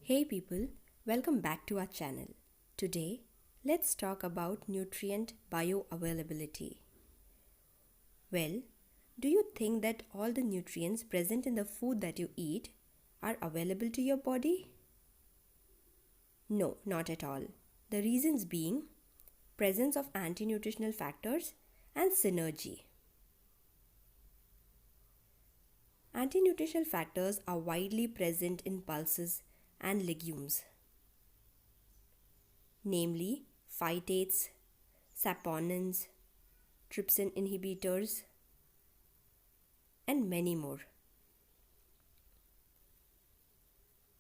Hey people, welcome back to our channel. Today, let's talk about nutrient bioavailability. Well, do you think that all the nutrients present in the food that you eat are available to your body? No, not at all. The reasons being presence of anti-nutritional factors and synergy. Anti-nutritional factors are widely present in pulses and legumes, namely phytates, saponins, trypsin inhibitors, and many more.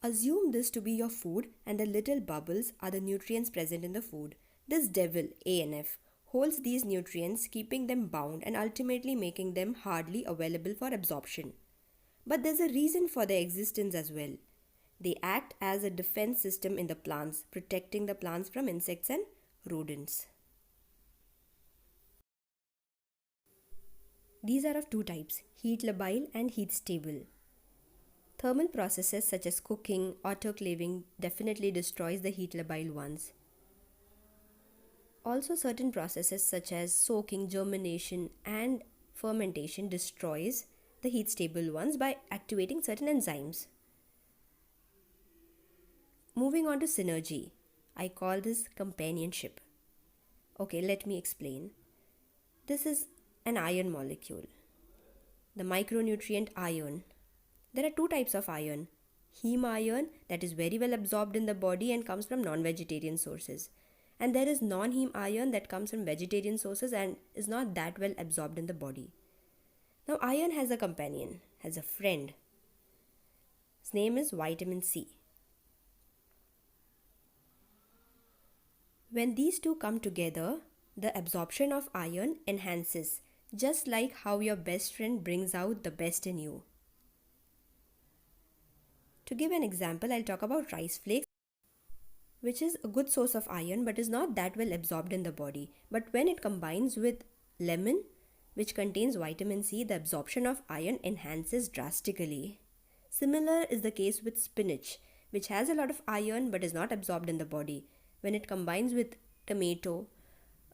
Assume this to be your food and the little bubbles are the nutrients present in the food. This devil, ANF, holds these nutrients, keeping them bound and ultimately making them hardly available for absorption. But there's a reason for their existence as well. They act as a defense system in the plants, protecting the plants from insects and rodents. These are of two types, heat labile and heat stable. Thermal processes such as cooking, autoclaving definitely destroys the heat labile ones. Also, certain processes such as soaking, germination and fermentation destroys the heat stable ones by activating certain enzymes. Moving on to synergy, I call this companionship. Okay, let me explain. This is an iron molecule, the micronutrient iron. There are two types of iron. Heme iron that is very well absorbed in the body and comes from non-vegetarian sources. And there is non-heme iron that comes from vegetarian sources and is not that well absorbed in the body. Now iron has a companion, has a friend. His name is vitamin C. When these two come together, the absorption of iron enhances, just like how your best friend brings out the best in you. To give an example, I'll talk about rice flakes, which is a good source of iron but is not that well absorbed in the body. But when it combines with lemon, which contains vitamin C, the absorption of iron enhances drastically. Similar is the case with spinach, which has a lot of iron but is not absorbed in the body. When it combines with tomato,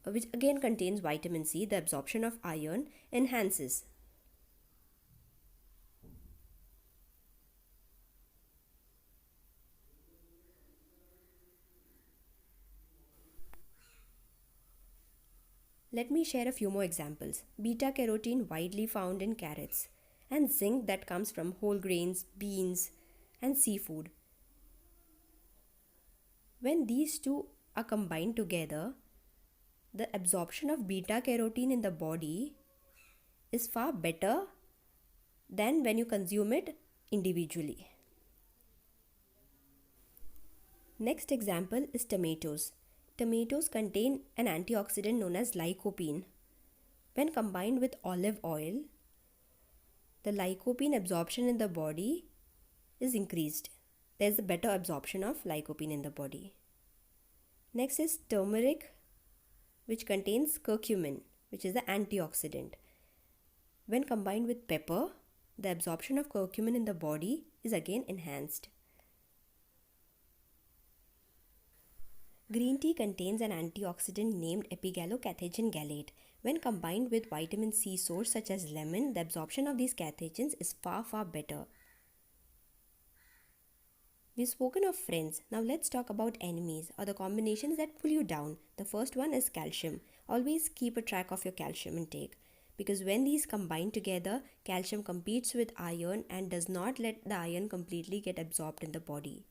which again contains vitamin C, the absorption of iron enhances. Let me share a few more examples. Beta-Carotene widely found in carrots and zinc that comes from whole grains, beans and seafood. When these two are combined together, the absorption of beta-carotene in the body is far better than when you consume it individually. Next example is tomatoes. Tomatoes contain an antioxidant known as lycopene. When combined with olive oil, the lycopene absorption in the body is increased. There is a better absorption of lycopene in the body. Next is turmeric, which contains curcumin, which is the antioxidant. When combined with pepper, the absorption of curcumin in the body is again enhanced. Green tea contains an antioxidant named epigallocatechin gallate. When combined with vitamin C source such as lemon, the absorption of these catechins is far better. We've spoken of friends. Now let's talk about enemies or the combinations that pull you down. The first one is calcium. Always keep a track of your calcium intake, because when these combine together, calcium competes with iron and does not let the iron completely get absorbed in the body.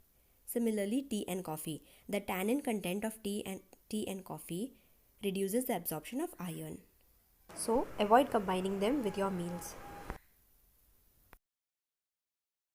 Similarly, tea and coffee. The tannin content of tea and coffee reduces the absorption of iron. So, avoid combining them with your meals.